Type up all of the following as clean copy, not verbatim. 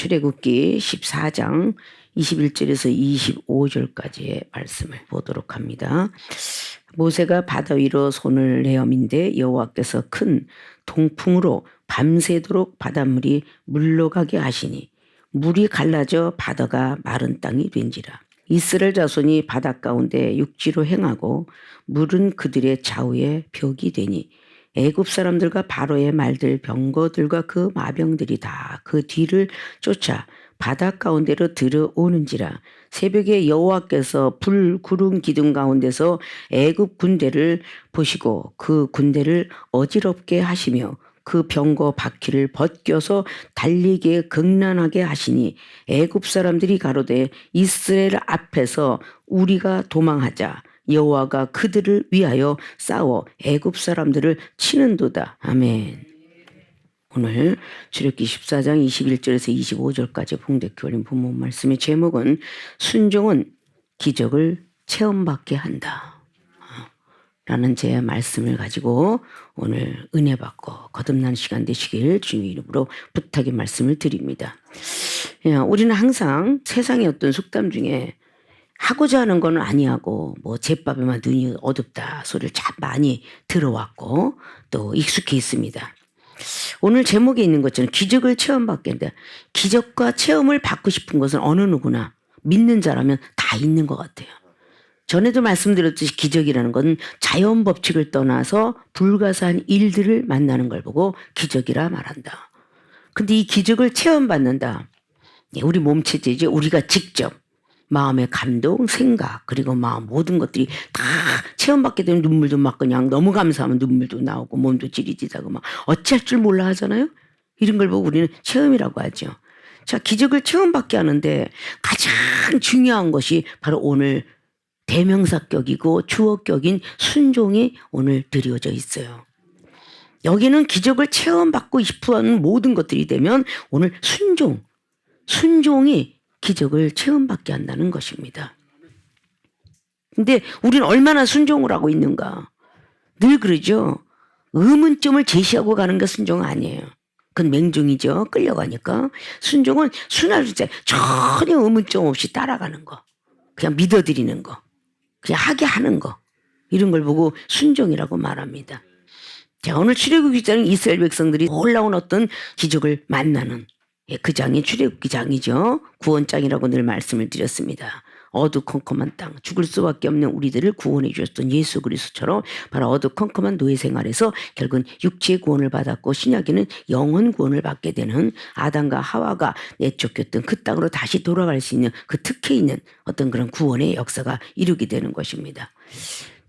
출애굽기 14장 21절에서 25절까지의 말씀을 보도록 합니다. 모세가 바다 위로 손을 내어민데 여호와께서 큰 동풍으로 밤새도록 바닷물이 물러가게 하시니 물이 갈라져 바다가 마른 땅이 된지라. 이스라엘 자손이 바다 가운데 육지로 행하고 물은 그들의 좌우에 벽이 되니 애굽 사람들과 바로의 말들 병거들과 그 마병들이 다 그 뒤를 쫓아 바다 가운데로 들어오는지라. 새벽에 여호와께서 불 구름 기둥 가운데서 애굽 군대를 보시고 그 군대를 어지럽게 하시며 그 병거 바퀴를 벗겨서 달리게 극난하게 하시니 애굽 사람들이 가로되 이스라엘 앞에서 우리가 도망하자. 여호와가 그들을 위하여 싸워 애굽 사람들을 치는도다. 아멘. 오늘 출애굽기 14장 21절에서 25절까지 봉독해 올린 본문 말씀의 제목은 순종은 기적을 체험받게 한다 라는 제 말씀을 가지고 오늘 은혜 받고 거듭나는 시간 되시길 주님의 이름으로 부탁의 말씀을 드립니다. 우리는 항상 세상의 어떤 속담 중에 하고자 하는 건 아니하고 뭐 제밥에만 눈이 어둡다 소리를 참 많이 들어왔고 또 익숙해 있습니다. 오늘 제목에 있는 것처럼 기적을 체험받게 한다. 기적과 체험을 받고 싶은 것은 어느 누구나 믿는 자라면 다 있는 것 같아요. 전에도 말씀드렸듯이 기적이라는 건 자연 법칙을 떠나서 불가사한 일들을 만나는 걸 보고 기적이라 말한다. 근데 이 기적을 체험받는다. 우리 몸체제죠. 우리가 직접 마음의 감동, 생각, 그리고 마음 모든 것들이 다 체험받게 되면 눈물도 막 그냥 너무 감사하면 눈물도 나오고 몸도 찌릿찌릿하고 막 어찌할 줄 몰라 하잖아요. 이런 걸 보고 우리는 체험이라고 하죠. 자, 기적을 체험받게 하는데 가장 중요한 것이 바로 오늘 대명사격이고 주어격인 순종이 오늘 드려져 있어요. 여기는 기적을 체험받고 싶어하는 모든 것들이 되면 오늘 순종이 기적을 체험받게 한다는 것입니다. 근데 우리는 얼마나 순종을 하고 있는가? 늘 그러죠. 의문점을 제시하고 가는 게 순종 아니에요. 그건 맹종이죠. 끌려가니까. 순종은 순화를 전혀 의문점 없이 따라가는 거. 그냥 믿어드리는 거. 그냥 하게 하는 거. 이런 걸 보고 순종이라고 말합니다. 자, 오늘 출애굽기 장은 이스라엘 백성들이 놀라운 어떤 기적을 만나는 그 장이 출애굽기 장이죠. 구원장이라고 늘 말씀을 드렸습니다. 어두컴컴한 땅, 죽을 수밖에 없는 우리들을 구원해 주셨던 예수 그리스도처럼 바로 어두컴컴한 노예 생활에서 결국은 육체의 구원을 받았고 신약에는 영혼 구원을 받게 되는 아담과 하와가 내쫓겼던 그 땅으로 다시 돌아갈 수 있는 그 특혜 있는 어떤 그런 구원의 역사가 이루게 되는 것입니다.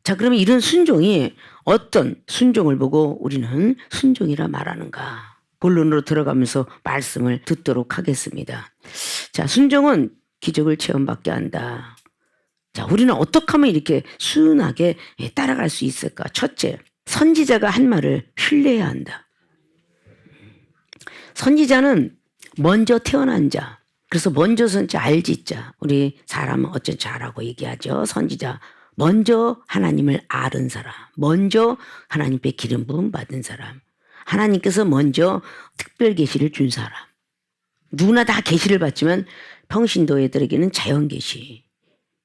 자, 그러면 이런 순종이 어떤 순종을 보고 우리는 순종이라 말하는가? 본론으로 들어가면서 말씀을 듣도록 하겠습니다. 자, 순종은 기적을 체험받게 한다. 자, 우리는 어떻게 하면 이렇게 순하게 따라갈 수 있을까? 첫째, 선지자가 한 말을 신뢰해야 한다. 선지자는 먼저 태어난 자. 그래서 먼저 선자 알지 자. 우리 사람은 어쩐 자라고 얘기하죠. 선지자. 먼저 하나님을 아는 사람. 먼저 하나님께 기름 부음 받은 사람. 하나님께서 먼저 특별 계시를 준 사람. 누구나 다 계시를 받지만 평신도애들에게는 자연 계시.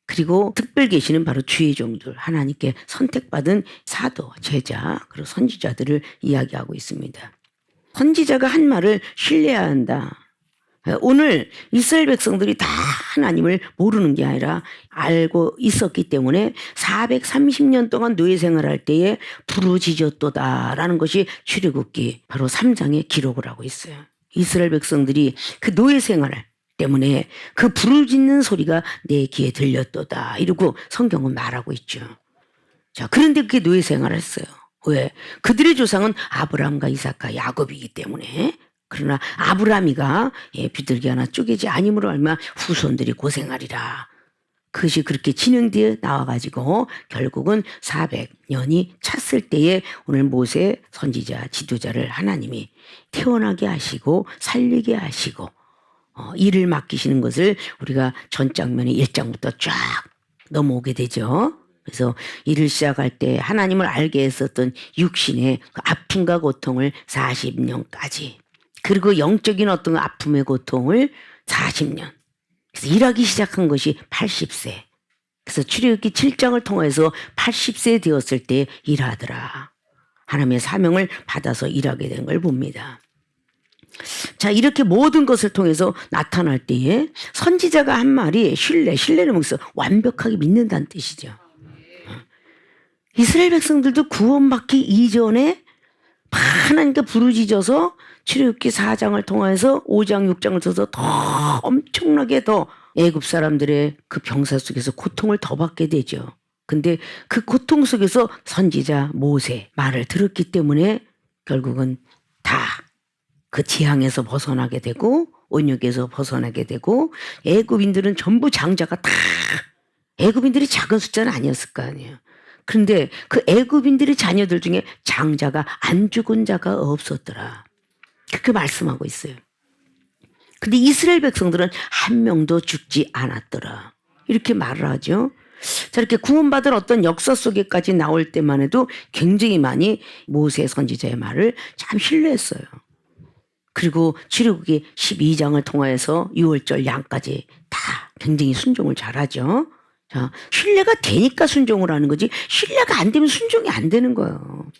그리고 특별 계시는 바로 주의 종들. 하나님께 선택받은 사도, 제자, 그리고 선지자들을 이야기하고 있습니다. 선지자가 한 말을 신뢰해야 한다. 오늘 이스라엘 백성들이 다 하나님을 모르는 게 아니라 알고 있었기 때문에 430년 동안 노예 생활할 때에 부르짖었도다라는 것이 출애굽기 바로 3장에 기록을 하고 있어요. 이스라엘 백성들이 그 노예 생활 때문에 그 부르짖는 소리가 내 귀에 들렸도다 이러고 성경은 말하고 있죠. 자, 그런데 그게 노예 생활을 했어요. 왜? 그들의 조상은 아브라함과 이삭과 야곱이기 때문에. 그러나 아브라함이가 비둘기 하나 쪼개지 아님으로 알면 후손들이 고생하리라. 그것이 그렇게 진행되어 나와가지고 결국은 400년이 찼을 때에 오늘 모세 선지자 지도자를 하나님이 태어나게 하시고 살리게 하시고 일을 맡기시는 것을 우리가 전 장면의 1장부터 쫙 넘어오게 되죠. 그래서 일을 시작할 때 하나님을 알게 했었던 육신의 그 아픔과 고통을 40년까지 그리고 영적인 어떤 아픔의 고통을 40년. 그래서 일하기 시작한 것이 80세. 그래서 출애굽기 7장을 통해서 80세 되었을 때 일하더라. 하나님의 사명을 받아서 일하게 된 걸 봅니다. 자, 이렇게 모든 것을 통해서 나타날 때에 선지자가 한 말이 신뢰를 먹어서 완벽하게 믿는다는 뜻이죠. 이스라엘 백성들도 구원받기 이전에 하나님께 부르짖어서 출애굽기 4장을 통해서 5장, 6장을 써서 더 엄청나게 더 애굽 사람들의 그 병사 속에서 고통을 더 받게 되죠. 근데 그 고통 속에서 선지자 모세 말을 들었기 때문에 결국은 다 그 재앙에서 벗어나게 되고 온육에서 벗어나게 되고 애굽인들은 전부 장자가 다 애굽인들이 작은 숫자는 아니었을 거 아니에요. 그런데 그 애굽인들의 자녀들 중에 장자가 안 죽은 자가 없었더라. 그렇게 말씀하고 있어요. 근데 이스라엘 백성들은 한 명도 죽지 않았더라. 이렇게 말을 하죠. 자, 이렇게 구원받을 어떤 역사 속에까지 나올 때만 해도 굉장히 많이 모세 선지자의 말을 참 신뢰했어요. 그리고 출애굽기 12장을 통해서 6월절 양까지 다 굉장히 순종을 잘하죠. 자, 신뢰가 되니까 순종을 하는 거지 신뢰가 안 되면 순종이 안 되는 거예요.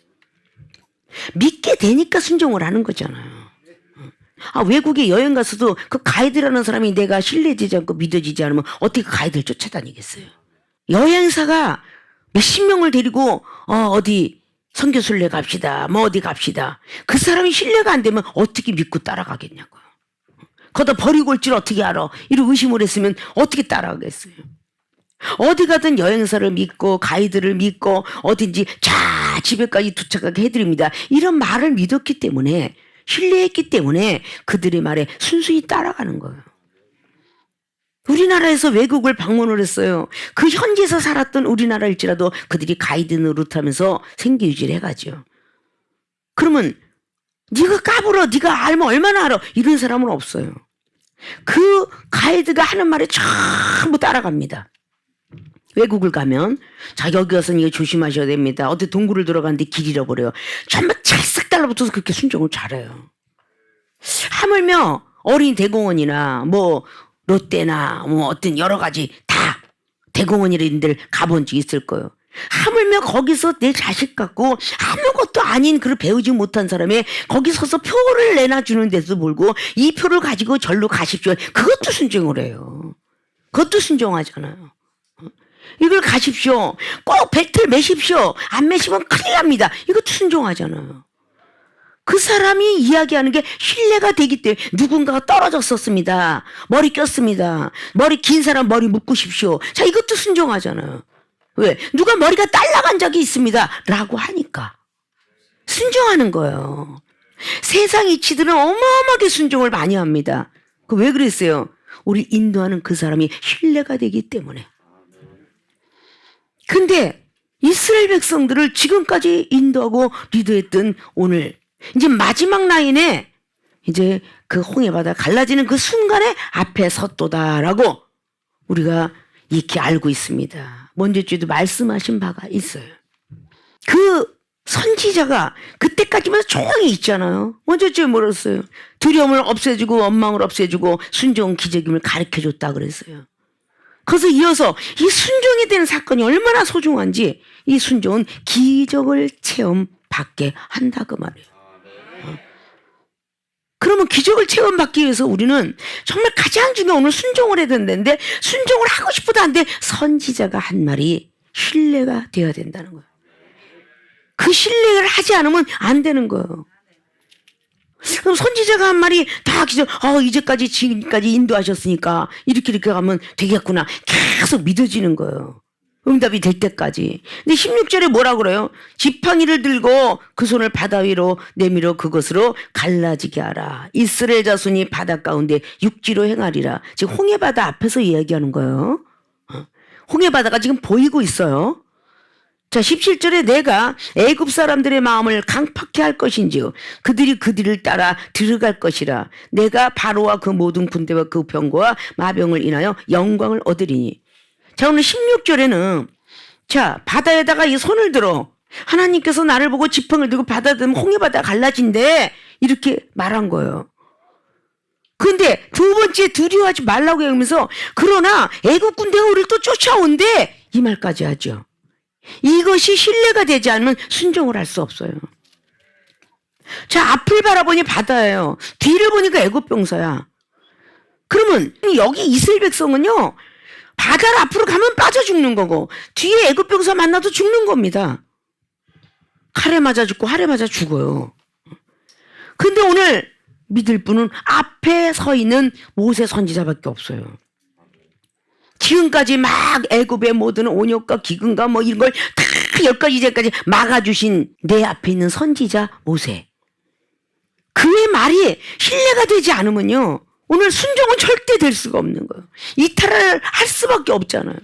믿게 되니까 순종을 하는 거잖아요. 외국에 여행 갔어도 그 가이드라는 사람이 내가 신뢰되지 않고 믿어지지 않으면 어떻게 가이드를 쫓아다니겠어요. 여행사가 몇십 명을 데리고 어디 선교순례 갑시다. 뭐 어디 갑시다. 그 사람이 신뢰가 안 되면 어떻게 믿고 따라가겠냐고요. 거기다 버리고 올 줄 어떻게 알아. 이런 의심을 했으면 어떻게 따라가겠어요. 어디 가든 여행사를 믿고 가이드를 믿고 어딘지 자 집에까지 도착하게 해드립니다. 이런 말을 믿었기 때문에 신뢰했기 때문에 그들의 말에 순순히 따라가는 거예요. 우리나라에서 외국을 방문을 했어요. 그 현지에서 살았던 우리나라일지라도 그들이 가이드 노릇하면서 생계 유지를 해가죠. 그러면 네가 까불어, 네가 알면 얼마나 알아, 이런 사람은 없어요. 그 가이드가 하는 말에 전부 따라갑니다. 외국을 가면 자 여기 가서는 이거 조심하셔야 됩니다. 어디 동굴을 들어가는데 길 잃어버려요. 전부 찰싹 달라붙어서 그렇게 순종을 잘해요. 하물며 어린 대공원이나 뭐 롯데나 뭐 어떤 여러 가지 다 대공원 이런 데를 가본 적 있을 거예요. 하물며 거기서 내 자식 갖고 아무것도 아닌 그걸 배우지 못한 사람이 거기 서서 표를 내놔주는 데서 몰고 이 표를 가지고 절로 가십시오. 그것도 순종을 해요. 그것도 순종하잖아요. 이걸 가십시오. 꼭 벨트를 매십시오. 안 매시면 큰일 납니다. 이것도 순종하잖아요. 그 사람이 이야기하는 게 신뢰가 되기 때문에 누군가가 떨어졌었습니다. 머리 꼈습니다. 머리 긴 사람 머리 묶으십시오. 자, 이것도 순종하잖아요. 왜? 누가 머리가 딸라간 적이 있습니다. 라고 하니까. 순종하는 거예요. 세상 이치들은 어마어마하게 순종을 많이 합니다. 그 왜 그랬어요? 우리 인도하는 그 사람이 신뢰가 되기 때문에. 근데 이스라엘 백성들을 지금까지 인도하고 리드했던 오늘 이제 마지막 라인에 이제 그 홍해바다 갈라지는 그 순간에 앞에 섰도다라고 우리가 이렇게 알고 있습니다. 먼저 주에도 말씀하신 바가 있어요. 그 선지자가 그때까지만 조용히 있잖아요. 먼저 주에 뭐라 했어요? 두려움을 없애주고 원망을 없애주고 순종 기적임을 가르쳐줬다 그랬어요. 그래서 이어서 이 순종이 되는 사건이 얼마나 소중한지 이 순종은 기적을 체험받게 한다 그 말이에요. 그러면 기적을 체험받기 위해서 우리는 정말 가장 중요한 오늘 순종을 해야 된다는데 순종을 하고 싶어도 안 돼. 선지자가 한 말이 신뢰가 되어야 된다는 거예요. 그 신뢰를 하지 않으면 안 되는 거예요. 그럼 선지자가 한 말이 다 기적, 이제까지 지금까지 인도하셨으니까 이렇게 가면 되겠구나. 계속 믿어지는 거예요. 응답이 될 때까지. 근데 16절에 뭐라 그래요? 지팡이를 들고 그 손을 바다 위로 내밀어 그것으로 갈라지게 하라. 이스라엘 자손이 바다 가운데 육지로 행하리라. 지금 홍해바다 앞에서 이야기하는 거예요. 홍해바다가 지금 보이고 있어요. 자, 17절에 내가 애굽 사람들의 마음을 강팍케 할 것인지요. 그들을 따라 들어갈 것이라. 내가 바로와 그 모든 군대와 그 병거와 마병을 인하여 영광을 얻으리니. 자, 오늘 16절에는 자, 바다에다가 이 손을 들어. 하나님께서 나를 보고 지팡이를 들고 바다 들면 홍해바다 갈라진대. 이렇게 말한 거예요. 근데 두 번째 두려워하지 말라고 하면서 그러나 애국 군대가 우리를 또 쫓아온대 이 말까지 하죠. 이것이 신뢰가 되지 않으면 순종을 할 수 없어요. 자, 앞을 바라보니 바다예요. 뒤를 보니까 애굽 병사야. 그러면 여기 이스라엘 백성은요, 바다를 앞으로 가면 빠져 죽는 거고 뒤에 애굽 병사 만나도 죽는 겁니다. 칼에 맞아 죽고 활에 맞아 죽어요. 근데 오늘 믿을 분은 앞에 서 있는 모세 선지자밖에 없어요. 지금까지 막 애굽의 모든 온역과 기근과 뭐 이런 걸 다 10가지 제까지 막아주신 내 앞에 있는 선지자 모세. 그의 말이 신뢰가 되지 않으면요, 오늘 순종은 절대 될 수가 없는 거예요. 이탈을 할 수밖에 없잖아요.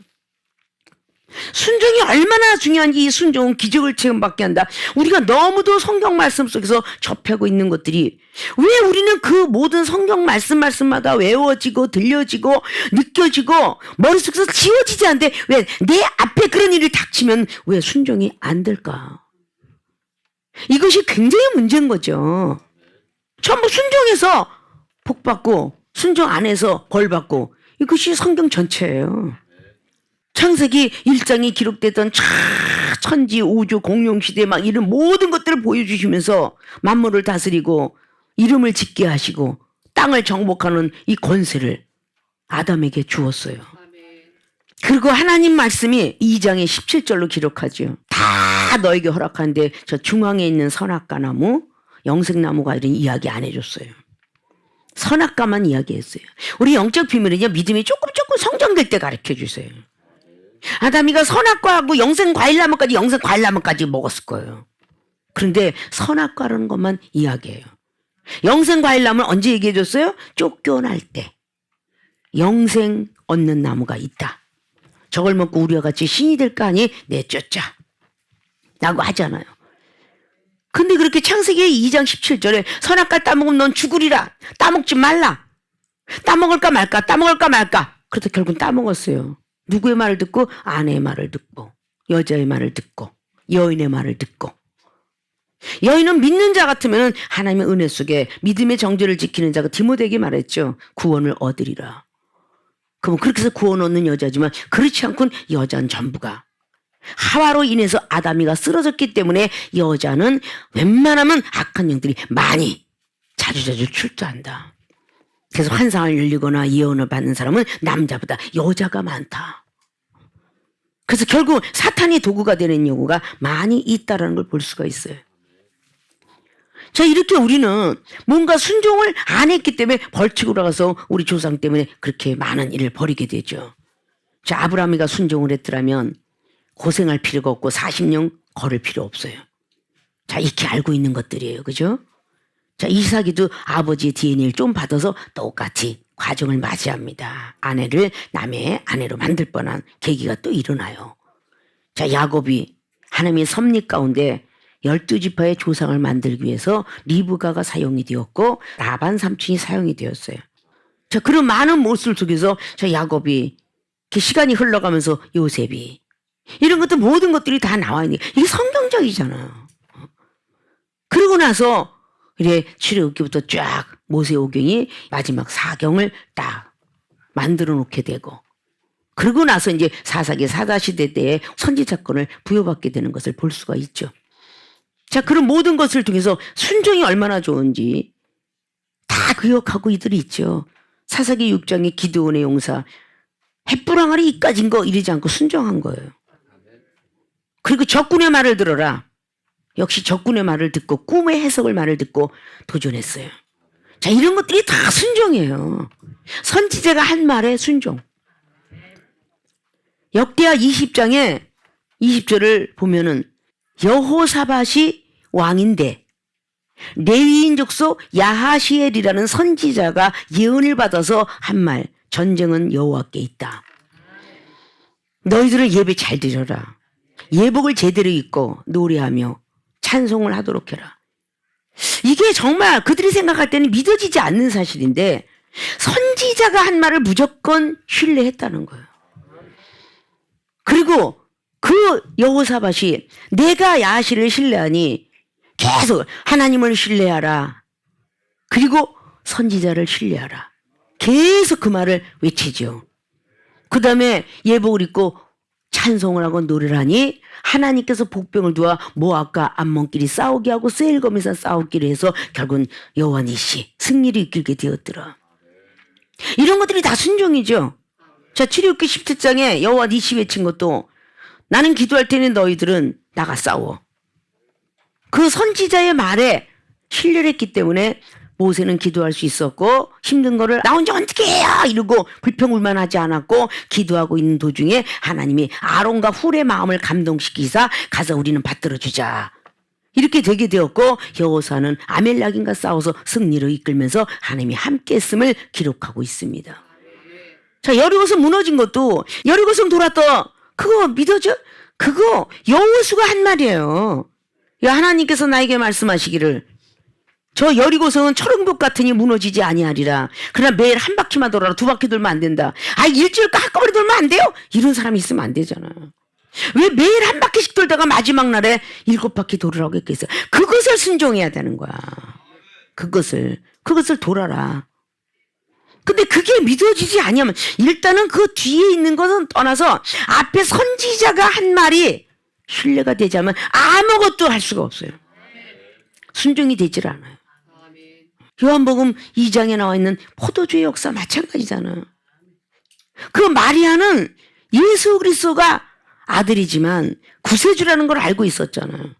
순종이 얼마나 중요한지 이 순종은 기적을 체험받게 한다. 우리가 너무도 성경 말씀 속에서 접하고 있는 것들이 왜 우리는 그 모든 성경 말씀마다 외워지고 들려지고 느껴지고 머릿속에서 지워지지 않는데 왜 내 앞에 그런 일이 닥치면 왜 순종이 안 될까? 이것이 굉장히 문제인 거죠. 전부 순종해서 복 받고 순종 안 해서 벌 받고 이것이 성경 전체예요. 창세기 1장이 기록되던 천지 우주 공룡 시대 막 이런 모든 것들을 보여주시면서 만물을 다스리고 이름을 짓게 하시고 땅을 정복하는 이 권세를 아담에게 주었어요. 그리고 하나님 말씀이 2장의 17절로 기록하죠. 다 너에게 허락하는데 저 중앙에 있는 선악과 나무, 영생나무가 이런 이야기 안 해줬어요. 선악과만 이야기했어요. 우리 영적 비밀은요, 믿음이 조금 성장될 때 가르쳐 주세요. 아담이가 선악과하고 영생과일나무까지 영생과일나무까지 먹었을 거예요. 그런데 선악과라는 것만 이야기해요. 영생과일나무는 언제 얘기해 줬어요? 쫓겨날 때 영생 얻는 나무가 있다. 저걸 먹고 우리와 같이 신이 될까 하니 내쫓자 라고 하잖아요. 근데 그렇게 창세기 2장 17절에 선악과 따먹으면 넌 죽으리라, 따먹지 말라, 따먹을까 말까 그래도 결국 따먹었어요. 누구의 말을 듣고? 아내의 말을 듣고 여자의 말을 듣고 여인의 말을 듣고. 여인은 믿는 자 같으면 하나님의 은혜 속에 믿음의 정죄를 지키는 자가 디모데에게 말했죠. 구원을 얻으리라. 그럼 그렇게 해서 구원 얻는 여자지만 그렇지 않고는 여자는 전부가 하와로 인해서 아담이가 쓰러졌기 때문에 여자는 웬만하면 악한 영들이 많이 자주자주 출두한다. 그래서 환상을 열리거나 예언을 받는 사람은 남자보다 여자가 많다. 그래서 결국 사탄이 도구가 되는 경우가 많이 있다는 걸 볼 수가 있어요. 자, 이렇게 우리는 뭔가 순종을 안 했기 때문에 벌칙으로 가서 우리 조상 때문에 그렇게 많은 일을 벌이게 되죠. 자, 아브라함이가 순종을 했더라면 고생할 필요가 없고 40년 걸을 필요 없어요. 자, 이렇게 알고 있는 것들이에요. 그죠? 자, 이삭이도 아버지의 DNA를 좀 받아서 똑같이 과정을 맞이합니다. 아내를 남의 아내로 만들 뻔한 계기가 또 일어나요. 자, 야곱이 하나님의 섭리 가운데 12지파의 조상을 만들기 위해서 리브가가 사용이 되었고 라반 삼촌이 사용이 되었어요. 자, 그런 많은 모습 속에서 저 야곱이 시간이 흘러가면서 요셉이 이런 것들 모든 것들이 다 나와 있는 게 이게 성경적이잖아요. 그러고 나서 이래 출애굽기부터 쫙 모세오경이 마지막 사경을 딱 만들어 놓게 되고 그러고 나서 이제 사사기 사다시대 때에 선지자권을 부여받게 되는 것을 볼 수가 있죠. 자, 그런 모든 것을 통해서 순종이 얼마나 좋은지 다 기억하고 이들이 있죠. 사사기 6장의 기드온의 용사 햇불 항아리 이까진 거 이러지 않고 순종한 거예요. 그리고 적군의 말을 들어라. 역시 적군의 말을 듣고 꿈의 해석을 말을 듣고 도전했어요. 자, 이런 것들이 다 순종이에요. 선지자가 한 말에 순종. 역대하 20장에 20절을 보면은 여호사밧이 왕인데 레위인 족속 야하시엘이라는 선지자가 예언을 받아서 한 말, 전쟁은 여호와께 있다. 너희들은 예배 잘 드려라. 예복을 제대로 입고 노래하며 찬송을 하도록 해라. 이게 정말 그들이 생각할 때는 믿어지지 않는 사실인데 선지자가 한 말을 무조건 신뢰했다는 거예요. 그리고 그 여호사밧이 내가 야하시를 신뢰하니 계속 하나님을 신뢰하라. 그리고 선지자를 신뢰하라. 계속 그 말을 외치죠. 그 다음에 예복을 입고 찬송을 하고 노래를 하니 하나님께서 복병을 두어 모압과 암몬끼리 싸우게 하고 세일검에서 싸우기로 해서 결국은 여호와 니시 승리를 이끌게 되었더라. 이런 것들이 다 순종이죠. 자, 출애굽기 17장에 여호와 니시 외친 것도 나는 기도할 테니 너희들은 나가 싸워. 그 선지자의 말에 신뢰를 했기 때문에 모세는 기도할 수 있었고 힘든 거를 나 혼자 어떻게 해요 이러고 불평불만하지 않았고 기도하고 있는 도중에 하나님이 아론과 훌의 마음을 감동시키사 가서 우리는 받들어 주자 이렇게 되게 되었고 여호사는 아멜렉인과 싸워서 승리를 이끌면서 하나님이 함께 했음을 기록하고 있습니다. 자, 여리고성 무너진 것도 여리고성 돌았다 그거 믿어져? 그거 여호수가 한 말이에요. 하나님께서 나에게 말씀하시기를 저 여리고성은 철옹벽 같으니 무너지지 아니하리라. 그러나 매일 한 바퀴만 돌아라. 두 바퀴 돌면 안 된다. 아, 일주일 한꺼번에 돌면 안 돼요? 이런 사람이 있으면 안 되잖아. 왜 매일 한 바퀴씩 돌다가 마지막 날에 7바퀴 돌으라고 했겠어요? 그것을 순종해야 되는 거야. 그것을 돌아라. 근데 그게 믿어지지 아니하면 일단은 그 뒤에 있는 것은 떠나서 앞에 선지자가 한 말이 신뢰가 되지 않으면 아무것도 할 수가 없어요. 순종이 되질 않아요. 요한복음 2장에 나와 있는 포도주의 역사 마찬가지잖아. 그 마리아는 예수 그리스도가 아들이지만 구세주라는 걸 알고 있었잖아요.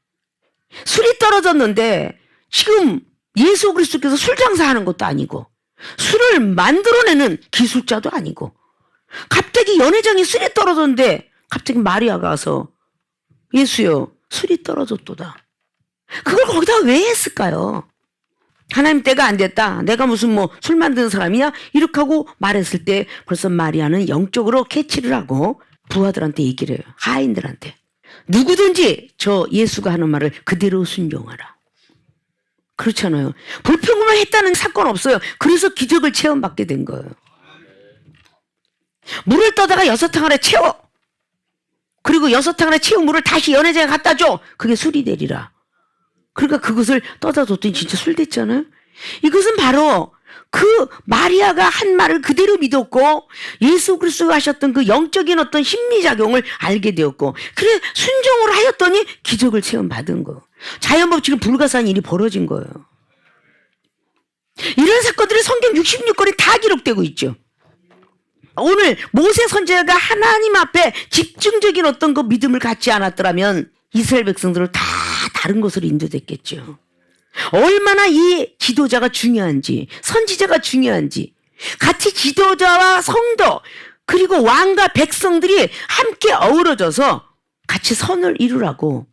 술이 떨어졌는데 지금 예수 그리스도께서 술 장사하는 것도 아니고 술을 만들어내는 기술자도 아니고 갑자기 연회장에 술이 떨어졌는데 갑자기 마리아가 와서 예수여 술이 떨어졌도다. 그걸 거기다 왜 했을까요? 하나님 때가 안 됐다. 내가 무슨 술 만드는 사람이냐? 이렇게 하고 말했을 때 벌써 마리아는 영적으로 캐치를 하고 부하들한테 얘기를 해요. 하인들한테. 누구든지 저 예수가 하는 말을 그대로 순종하라. 그렇잖아요. 불평만 했다는 사건 없어요. 그래서 기적을 체험받게 된 거예요. 물을 떠다가 6탕 채워. 그리고 6탕 채운 물을 다시 연회장에 갖다 줘. 그게 술이 되리라. 그러니까 그것을 떠다 뒀더니 진짜 술 됐잖아요. 이것은 바로 그 마리아가 한 말을 그대로 믿었고 예수 그리스도가 하셨던 그 영적인 어떤 심리작용을 알게 되었고 그래 순종을 하였더니 기적을 체험받은 거예요. 자연법칙을 불가사한 일이 벌어진 거예요. 이런 사건들이 성경 66권에 다 기록되고 있죠. 오늘 모세 선지자가 하나님 앞에 집중적인 어떤 그 믿음을 갖지 않았더라면 이스라엘 백성들을 다 다른 곳으로 인도됐겠죠. 얼마나 이 지도자가 중요한지 선지자가 중요한지 같이 지도자와 성도 그리고 왕과 백성들이 함께 어우러져서 같이 선을 이루라고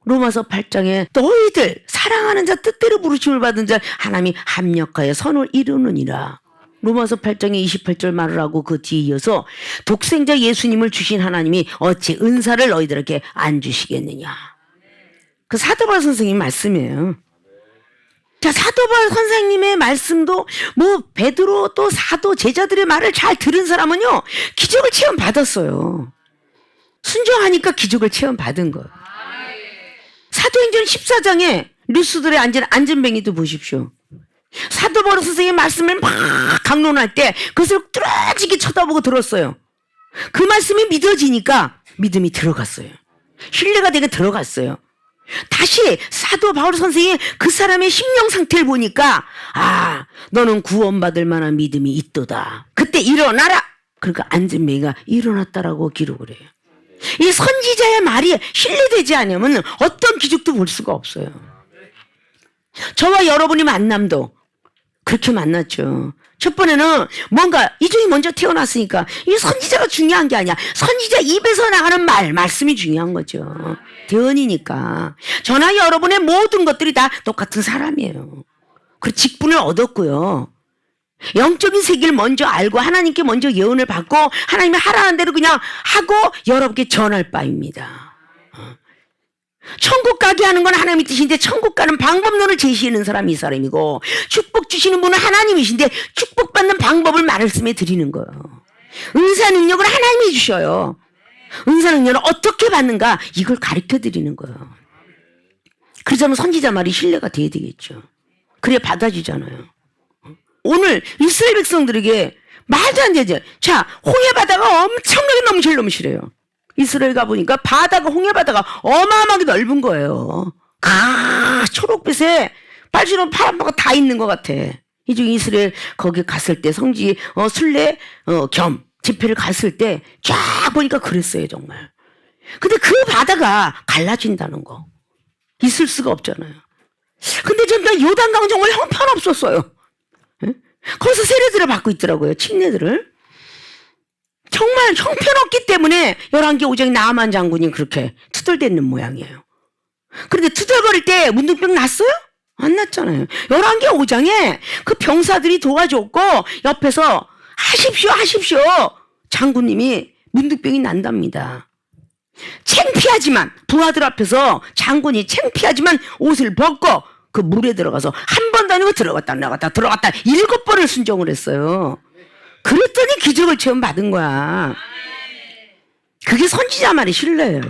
로마서 8장에 너희들 사랑하는 자 뜻대로 부르심을 받은 자 하나님이 합력하여 선을 이루느니라. 로마서 8장에 28절 말을 하고 그 뒤에 이어서 독생자 예수님을 주신 하나님이 어찌 은사를 너희들에게 안 주시겠느냐. 그 사도바울 선생님 말씀이에요. 자, 사도바울 선생님의 말씀도 베드로 또 사도 제자들의 말을 잘 들은 사람은요 기적을 체험 받았어요. 순종하니까 기적을 체험 받은 거예요. 사도행전 14장에 루스들의 앉은 안전뱅이도 보십시오. 사도 바울 선생님의 말씀을 막 강론할 때 그것을 뚫어지게 쳐다보고 들었어요. 그 말씀이 믿어지니까 믿음이 들어갔어요. 신뢰가 되게 들어갔어요. 다시 사도 바울 선생이 그 사람의 심령 상태를 보니까 아 너는 구원받을 만한 믿음이 있도다. 그때 일어나라. 그러니까 안전뱅이가 일어났다라고 기록을 해요. 이 선지자의 말이 신뢰되지 않으면 어떤 기적도 볼 수가 없어요. 저와 여러분이 만남도 그렇게 만났죠. 첫 번에는 뭔가 이중이 먼저 태어났으니까 이 선지자가 중요한 게 아니야. 선지자 입에서 나가는 말씀이 중요한 거죠. 대언이니까. 저나 여러분의 모든 것들이 다 똑같은 사람이에요. 그 직분을 얻었고요. 영적인 세계를 먼저 알고 하나님께 먼저 예언을 받고 하나님이 하라는 대로 그냥 하고 여러분께 전할 바입니다. 천국 가게 하는 건 하나님의 뜻인데 천국 가는 방법론을 제시하는 사람이 이 사람이고 축복 주시는 분은 하나님이신데 축복받는 방법을 말씀에 드리는 거예요. 은사 능력을 하나님이 주셔요. 은사 능력을 어떻게 받는가 이걸 가르쳐 드리는 거예요. 그러자면 선지자 말이 신뢰가 돼야 되겠죠. 그래야 받아주잖아요. 오늘 이스라엘 백성들에게 말도 안 되죠. 자, 홍해 바다가 엄청나게 넘실넘실해요. 이스라엘 가보니까 바다가, 홍해 바다가 어마어마하게 넓은 거예요. 초록빛에 빨주노 파란바가 다 있는 것 같아. 이 중에 이스라엘 거기 갔을 때 성지 순례 겸 집회를 갔을 때 쫙 보니까 그랬어요, 정말. 근데 그 바다가 갈라진다는 거 있을 수가 없잖아요. 근데 전 요단강 정말 형편없었어요. 예? 거기서 세례들을 받고 있더라고요, 침례들을. 정말 형편없기 때문에 11개 5장의 나아만 장군이 그렇게 투덜대는 모양이에요. 그런데 투덜거릴 때 문둥병 났어요? 안 났잖아요. 11개 5장에 그 병사들이 도와줬고 옆에서 하십시오 장군님이 문둥병이 난답니다. 창피하지만 부하들 앞에서 장군이 창피하지만 옷을 벗고 그 물에 들어가서 한 번도 아니고 들어갔다 7번을 순종을 했어요. 그랬더니 기적을 체험 받은 거야. 그게 선지자 말이 신뢰예요.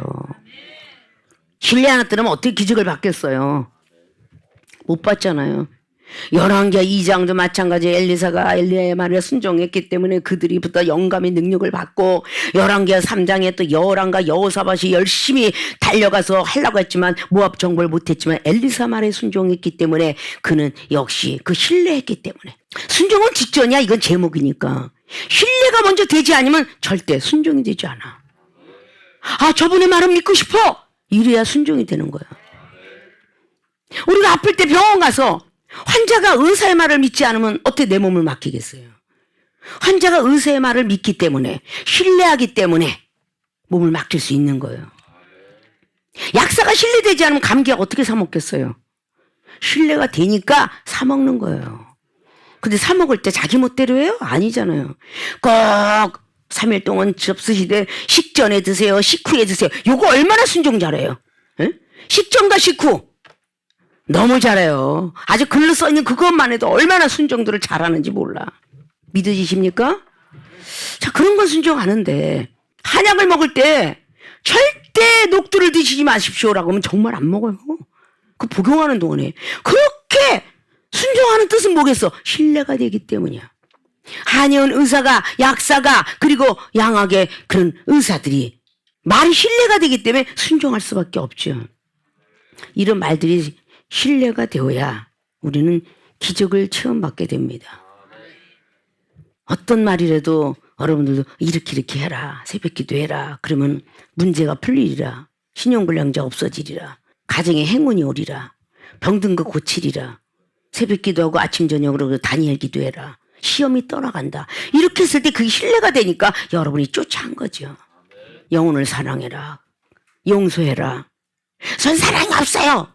신뢰 하나 뜨면 어떻게 기적을 받겠어요? 못 받잖아요. 11개 2장도 마찬가지에 엘리사가 엘리야의 말에 순종했기 때문에 그들이부터 영감의 능력을 받고 11개 3장에 또 여호람과 여호사밧이 열심히 달려가서 하려고 했지만 모압 정벌 못했지만 엘리사 말에 순종했기 때문에 그는 역시 그 신뢰했기 때문에. 순종은 직전이야. 이건 제목이니까. 신뢰가 먼저 되지 않으면 절대 순종이 되지 않아. 아, 저분의 말은 믿고 싶어. 이래야 순종이 되는 거야. 우리가 아플 때 병원 가서 환자가 의사의 말을 믿지 않으면 어떻게 내 몸을 맡기겠어요? 환자가 의사의 말을 믿기 때문에, 신뢰하기 때문에 몸을 맡길 수 있는 거예요. 약사가 신뢰되지 않으면 감기약 어떻게 사 먹겠어요? 신뢰가 되니까 사 먹는 거예요. 근데 사 먹을 때 자기 멋대로 해요? 아니잖아요. 꼭 3일 동안 접수시되 식전에 드세요, 식후에 드세요. 요거 얼마나 순종 잘해요? 에? 식전과 식후 너무 잘해요. 아주 글로 써있는 그것만 해도 얼마나 순종들을 잘하는지 몰라. 믿어지십니까? 자, 그런 건 순종하는데 한약을 먹을 때 절대 녹두를 드시지 마십시오라고 하면 정말 안 먹어요. 그 복용하는 동안에 그렇게 순종하는 뜻은 뭐겠어? 신뢰가 되기 때문이야. 한의원 의사가, 약사가, 그리고 양학의 그런 의사들이 말이 신뢰가 되기 때문에 순종할 수밖에 없죠. 이런 말들이 신뢰가 되어야 우리는 기적을 체험받게 됩니다. 어떤 말이라도 여러분들도 이렇게 해라, 새벽기도 해라, 그러면 문제가 풀리리라, 신용불량자 없어지리라, 가정에 행운이 오리라, 병든 거 고치리라, 새벽기도하고 아침 저녁으로 다니엘 기도해라, 시험이 떠나간다. 이렇게 했을 때 그게 신뢰가 되니까 여러분이 쫓아간 거죠. 영혼을 사랑해라, 용서해라. 전 사랑이 없어요.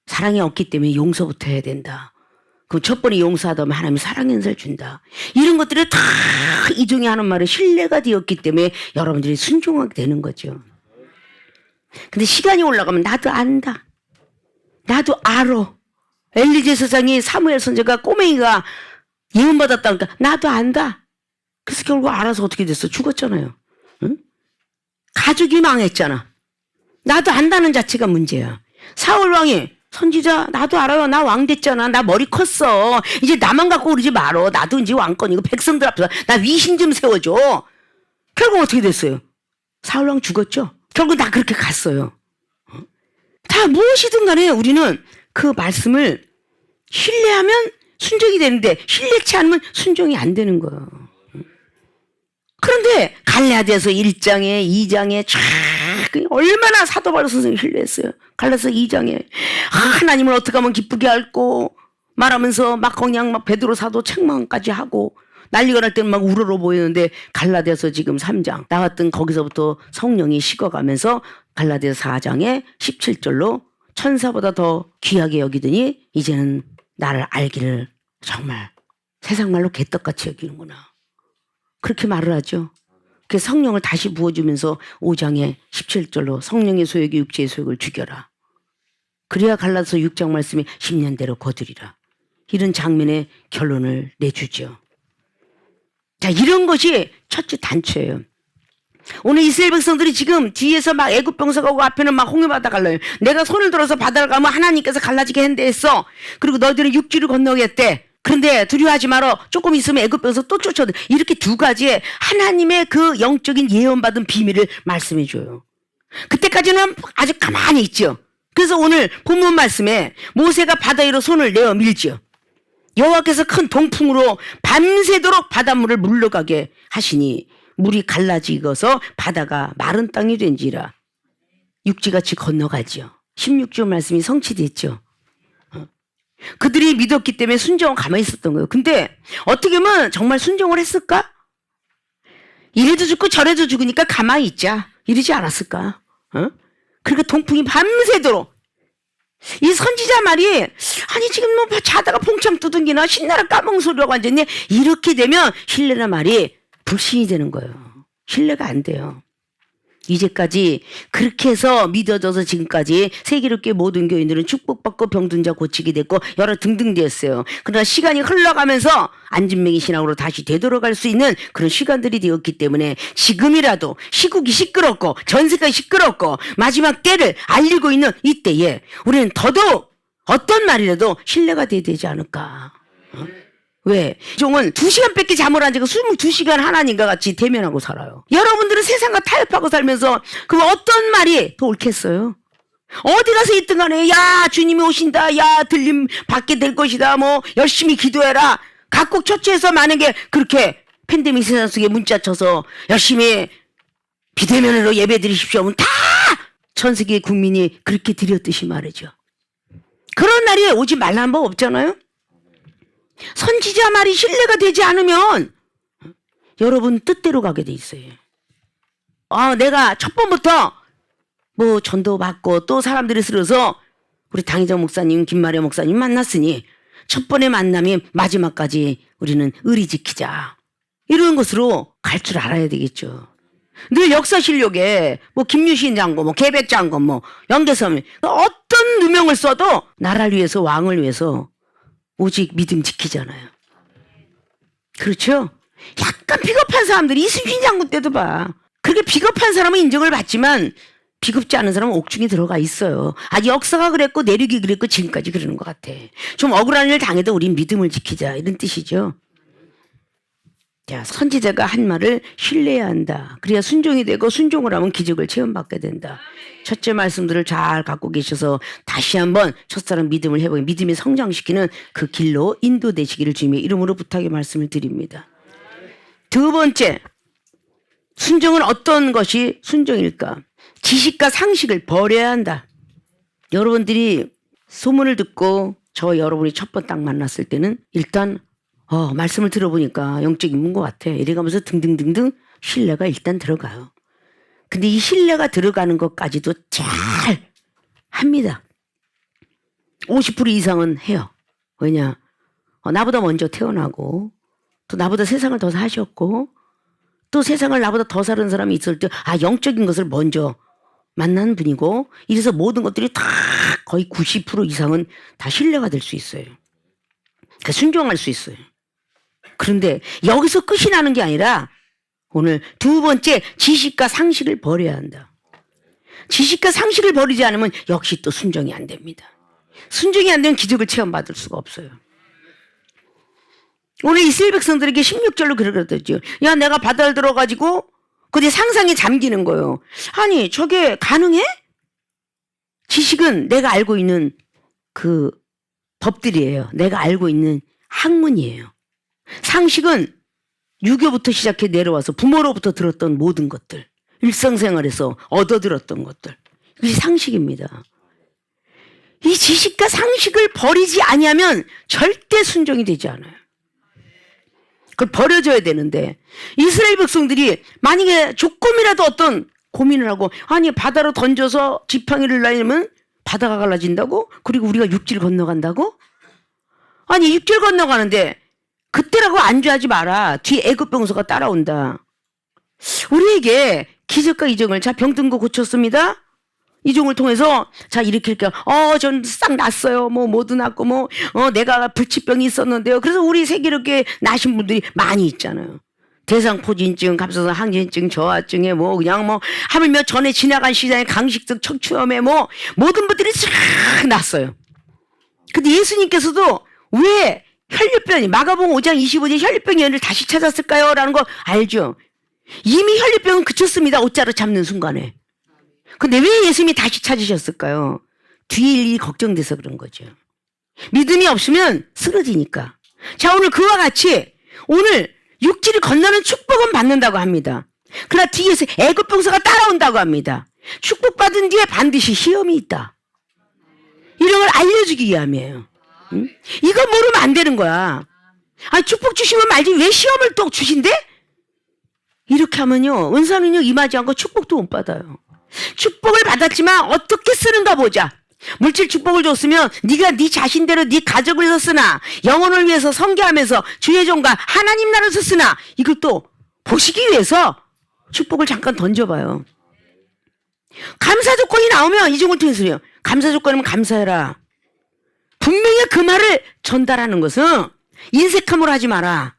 사랑이 없기 때문에 용서부터 해야 된다. 그럼 첫 번에 용서하다 보면 하나님이 사랑의 은사를 준다. 이런 것들을 다 이종이 하는 말에 신뢰가 되었기 때문에 여러분들이 순종하게 되는 거죠. 근데 시간이 올라가면 나도 안다. 나도 알아. 엘리제 서장이 사무엘 선지자가 꼬맹이가 예언받았다니까 나도 안다. 그래서 결국 알아서 어떻게 됐어? 죽었잖아요. 응? 가족이 망했잖아. 나도 안다는 자체가 문제야. 사울 왕이 선지자 나도 알아요. 나 왕 됐잖아. 나 머리 컸어. 이제 나만 갖고 그러지 말어. 나도 이제 왕권이고 백성들 앞에서 나 위신 좀 세워줘. 결국 어떻게 됐어요? 사울 왕 죽었죠. 결국 나 그렇게 갔어요. 다 무엇이든 간에 우리는 그 말씀을 신뢰하면 순종이 되는데 신뢰치 않으면 순종이 안 되는 거예요. 그런데 갈라디아서 1장에 2장에 쫙 얼마나 사도 바울 선생님이 신뢰했어요. 갈라디아서 2장에 하나님을 어떻게 하면 기쁘게 할고 말하면서 막 그냥 막 베드로 사도 책망까지 하고 난리가 날 때는 막 우러러 보이는데 갈라디아서 지금 3장 나왔던 거기서부터 성령이 식어가면서 갈라디아서 4장에 17절로 천사보다 더 귀하게 여기더니 이제는 나를 알기를 정말 세상 말로 개떡같이 여기는구나. 그렇게 말을 하죠. 그 성령을 다시 부어주면서 5장에 17절로 성령의 소욕이 육체의 소욕을 죽여라. 그래야 갈라디아서 6장 말씀이 10년대로 거두리라. 이런 장면의 결론을 내주죠. 자, 이런 것이 첫째 단초예요. 오늘 이스라엘 백성들이 지금 뒤에서 막 애굽 병사가 오고 앞에는 막 홍해바다 갈라요. 내가 손을 들어서 바다를 가면 하나님께서 갈라지게 한다 했어. 그리고 너희들은 육지를 건너겠대. 그런데 두려워하지 말어. 조금 있으면 애굽에서 또 쫓아오다. 이렇게 두 가지의 하나님의 그 영적인 예언받은 비밀을 말씀해 줘요. 그때까지는 아주 가만히 있죠. 그래서 오늘 본문 말씀에 모세가 바다 위로 손을 내어 밀지요. 여호와께서 큰 동풍으로 밤새도록 바닷물을 물러가게 하시니 물이 갈라지고서 바다가 마른 땅이 된지라 육지같이 건너가지요. 16절 말씀이 성취됐죠. 그들이 믿었기 때문에 순종을 가만히 있었던 거예요. 근데 어떻게 보면 정말 순종을 했을까? 이래도 죽고 저래도 죽으니까 가만히 있자 이러지 않았을까? 그러니까 동풍이 밤새도록. 이 선지자 말이 아니 지금 뭐 자다가 봉참 두둥기나 신나라 까먹은 소리라고 앉았니? 이렇게 되면 신뢰란 말이 불신이 되는 거예요. 신뢰가 안 돼요. 이제까지 그렇게 해서 믿어져서 지금까지 세계롭게 모든 교인들은 축복받고 병든 자 고치게 됐고 여러 등등 되었어요. 그러나 시간이 흘러가면서 안진뱅이 신앙으로 다시 되돌아갈 수 있는 그런 시간들이 되었기 때문에 지금이라도 시국이 시끄럽고 전세가 시끄럽고 마지막 때를 알리고 있는 이때에 우리는 더더욱 어떤 말이라도 신뢰가 돼야 되지 않을까. 왜? 종은 2시간밖에 잠을 안 자고 22시간 하나님과 같이 대면하고 살아요. 여러분들은 세상과 타협하고 살면서 그럼 어떤 말이 더 옳겠어요? 어디 가서 있든 간에 야 주님이 오신다, 야 들림 받게 될 것이다, 뭐 열심히 기도해라. 각국 처치해서 만약에 그렇게 팬데믹 세상 속에 문자 쳐서 열심히 비대면으로 예배 드리십시오 하면 다 전 세계 국민이 그렇게 드렸듯이 말이죠. 그런 날이 오지 말라는 법 없잖아요. 선지자 말이 신뢰가 되지 않으면 여러분 뜻대로 가게 돼 있어요. 내가 첫 번부터 뭐 전도 받고 또 사람들이 쓰러서 우리 당희정 목사님, 김마려 목사님 만났으니 첫 번의 만남이 마지막까지 우리는 의리 지키자. 이런 것으로 갈 줄 알아야 되겠죠. 늘 역사실력에 뭐 김유신 장군, 뭐 계백 장군, 뭐 연개섬 어떤 누명을 써도 나라를 위해서 왕을 위해서 오직 믿음 지키잖아요. 그렇죠? 약간 비겁한 사람들이 이순신 장군 때도 봐. 그렇게 비겁한 사람은 인정을 받지만 비겁지 않은 사람은 옥중에 들어가 있어요. 역사가 그랬고 내륙이 그랬고 지금까지 그러는 것 같아. 좀 억울한 일 당해도 우린 믿음을 지키자 이런 뜻이죠. 자, 선지자가 한 말을 신뢰해야 한다. 그래야 순종이 되고 순종을 하면 기적을 체험받게 된다. 첫째 말씀들을 잘 갖고 계셔서 다시 한번 첫사람 믿음을 해보게 믿음이 성장시키는 그 길로 인도되시기를 주님의 이름으로 부탁의 말씀을 드립니다. 두 번째, 순종은 어떤 것이 순종일까? 지식과 상식을 버려야 한다. 여러분들이 소문을 듣고 저 여러분이 첫 번 딱 만났을 때는 일단 말씀을 들어보니까 영적 인문 것 같아. 이래가면서 등등등등 신뢰가 일단 들어가요. 근데 이 신뢰가 들어가는 것까지도 잘 합니다. 50% 이상은 해요. 왜냐? 나보다 먼저 태어나고 또 나보다 세상을 더 사셨고 또 세상을 나보다 더 사는 사람이 있을 때 영적인 것을 먼저 만난 분이고 이래서 모든 것들이 다 거의 90% 이상은 다 신뢰가 될 수 있어요. 그러니까 순종할 수 있어요. 그런데 여기서 끝이 나는 게 아니라 오늘 두 번째 지식과 상식을 버려야 한다. 지식과 상식을 버리지 않으면 역시 또 순종이 안 됩니다. 순종이 안 되면 기적을 체험받을 수가 없어요. 오늘 이스라엘 백성들에게 16절로 그러거든요. 야 내가 바다를 들어가지고 그게 상상에 잠기는 거예요. 아니 저게 가능해? 지식은 내가 알고 있는 그 법들이에요. 내가 알고 있는 학문이에요. 상식은 유교부터 시작해 내려와서 부모로부터 들었던 모든 것들, 일상생활에서 얻어들었던 것들, 이것이 상식입니다. 이 지식과 상식을 버리지 아니하면 절대 순종이 되지 않아요. 그걸 버려줘야 되는데 이스라엘 백성들이 만약에 조금이라도 어떤 고민을 하고 바다로 던져서 지팡이를 날리면 바다가 갈라진다고? 그리고 우리가 육지를 건너간다고? 육지를 건너가는데 그때라고 안주하지 마라. 뒤에 애굽 병서가 따라온다. 우리에게 기적과 이종을 병든 거 고쳤습니다. 이종을 통해서 이렇게 전 싹 났어요. 모두 났고 내가 불치병이 있었는데요. 그래서 우리 세계롭게 나신 분들이 많이 있잖아요. 대상포진증, 갑상선 항진증, 저하증에 하물며 전에 지나간 시장의 강식성 척추염에 모든 분들이 싹 났어요. 근데 예수님께서도 왜 혈류병이 마가복음 5장 25절 혈류병이 얘를 다시 찾았을까요? 라는 거 알죠? 이미 혈류병은 그쳤습니다. 옷자루 잡는 순간에. 근데 왜 예수님이 다시 찾으셨을까요? 뒤에 일이 걱정돼서 그런 거죠. 믿음이 없으면 쓰러지니까. 자, 오늘 그와 같이 오늘 육지를 건너는 축복은 받는다고 합니다. 그러나 뒤에서 애굽 병사가 따라온다고 합니다. 축복받은 뒤에 반드시 시험이 있다. 이런 걸 알려주기 위함이에요. 응? 이거 모르면 안 되는 거야. 아, 축복 주시면 말지 왜 시험을 또 주신대? 이렇게 하면요, 은사는요 임하지 않고 축복도 못 받아요. 축복을 받았지만 어떻게 쓰는가 보자. 물질 축복을 줬으면 네가 네 자신대로 네 가족을 위해서 쓰나, 영혼을 위해서 섬기하면서 주의 종과 하나님 나라에서 쓰나, 이걸 또 보시기 위해서 축복을 잠깐 던져봐요. 감사 조건이 나오면 이종을 통해서요, 감사 조건이면 감사해라. 분명히 그 말을 전달하는 것은 인색함으로 하지 마라,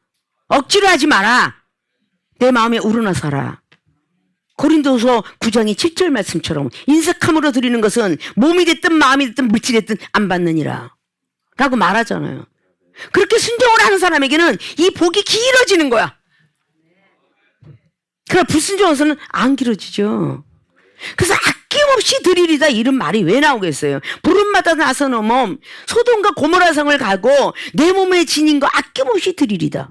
억지로 하지 마라, 내 마음에 우러나서 하라. 고린도서 9장의 7절 말씀처럼 인색함으로 드리는 것은 몸이 됐든 마음이 됐든 물질이 됐든 안 받느니라 라고 말하잖아요. 그렇게 순종을 하는 사람에게는 이 복이 길어지는 거야. 그러나 불순종해서는 안 길어지죠. 그래서 아낌없이 드리리다 이런 말이 왜 나오겠어요? 부름마다 나서는 몸, 소돔과 고모라 성을 가고 내 몸에 지닌 거 아낌없이 드리리다.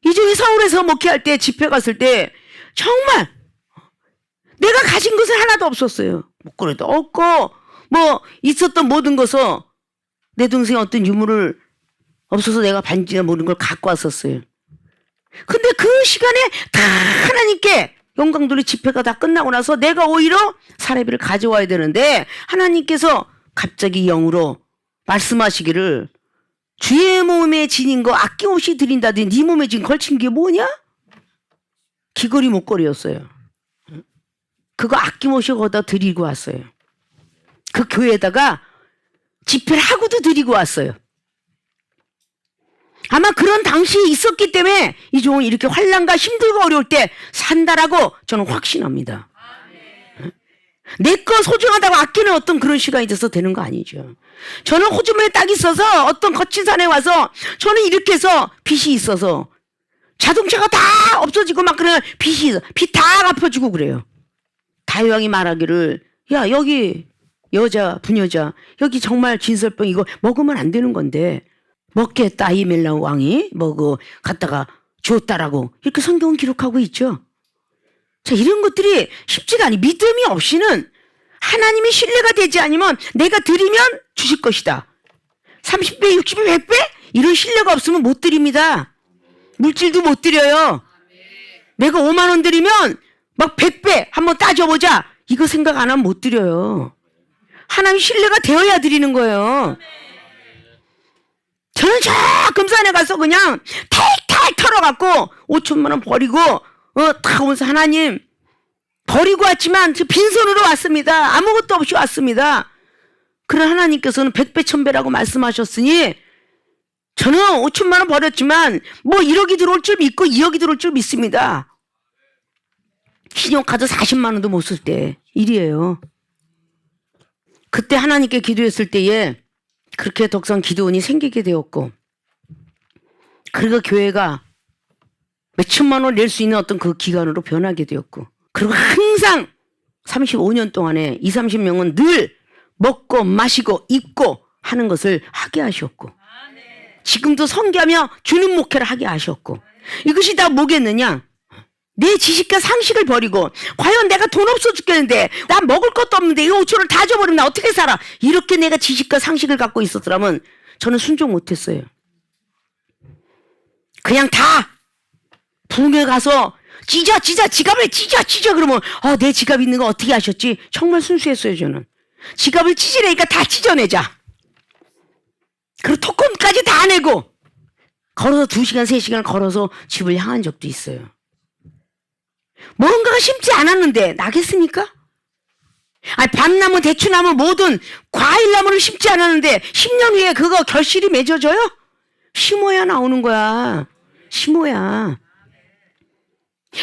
이종이 서울에서 목회할 때, 집회 갔을 때 정말 내가 가진 것은 하나도 없었어요. 목걸이도 없고 뭐 있었던 모든 것을, 내 동생이 어떤 유물을 없어서 내가 반지나 모든 걸 갖고 왔었어요. 근데 그 시간에 다 하나님께 영광 돌리 집회가 다 끝나고 나서 내가 오히려 사례비를 가져와야 되는데 하나님께서 갑자기 영으로 말씀하시기를, 주의 몸에 지닌 거 아낌없이 드린다더니 네 몸에 지금 걸친 게 뭐냐? 귀걸이 목걸이였어요. 그거 아낌없이 거기다 드리고 왔어요. 그 교회에다가 집회를 하고도 드리고 왔어요. 아마 그런 당시에 있었기 때문에 이 종은 이렇게 환난과 힘들고 어려울 때 산다라고 저는 확신합니다. 내 거 소중하다고 아끼는 어떤 그런 시간이 돼서 되는 거 아니죠. 저는 호주머니에 딱 있어서 어떤 거친 산에 와서 저는 이렇게 해서 빚이 있어서 자동차가 다 없어지고 막 그래, 빚이 빚 다 갚아주고 그래요. 다윗왕이 말하기를, 야 여기 여자 부녀자 여기 정말 진설병 이거 먹으면 안 되는 건데 먹겠다, 아히멜라 왕이 뭐 갖다가 줬다라고 이렇게 성경은 기록하고 있죠. 자, 이런 것들이 쉽지가 않아요. 믿음이 없이는 하나님이 신뢰가 되지 않으면 내가 드리면 주실 것이다, 30배 60배 100배 이런 신뢰가 없으면 못 드립니다. 물질도 못 드려요. 내가 5만 원 드리면 막 100배 한번 따져보자 이거 생각 안 하면 못 드려요. 하나님 신뢰가 되어야 드리는 거예요. 저는 저 금산에 가서 그냥 탈탈 털어갖고 5천만 원 버리고 다 오면서 하나님 버리고 왔지만 빈손으로 왔습니다. 아무것도 없이 왔습니다. 그런 하나님께서는 100배 1000배라고 말씀하셨으니 저는 5천만 원 버렸지만 뭐 1억이 들어올 줄 믿고 2억이 들어올 줄 믿습니다. 신용카드 40만 원도 못 쓸 때 일이에요. 그때 하나님께 기도했을 때에 그렇게 덕성 기도원이 생기게 되었고, 그리고 교회가 몇천만 원 낼 수 있는 어떤 그 기간으로 변하게 되었고, 그리고 항상 35년 동안에 20, 30명은 늘 먹고 마시고 입고 하는 것을 하게 하셨고, 지금도 선교하며 주는 목회를 하게 하셨고, 이것이 다 뭐겠느냐? 내 지식과 상식을 버리고, 과연 내가 돈 없어 죽겠는데 나 먹을 것도 없는데 이 5천을 다 줘버리면 나 어떻게 살아? 이렇게 내가 지식과 상식을 갖고 있었더라면 저는 순종 못했어요. 그냥 다 부흥회 가서 찢어 지갑을 찢어 그러면 내 지갑 있는 거 어떻게 하셨지? 정말 순수했어요. 저는 지갑을 찢으려니까 다 찢어내자. 그리고 토큰까지 다 내고 걸어서 2시간 3시간 걸어서 집을 향한 적도 있어요. 뭔가가 심지 않았는데 나겠습니까? 밤나무 대추나무 모든 과일나무를 심지 않았는데 10년 후에 그거 결실이 맺어져요? 심어야 나오는 거야. 심어야.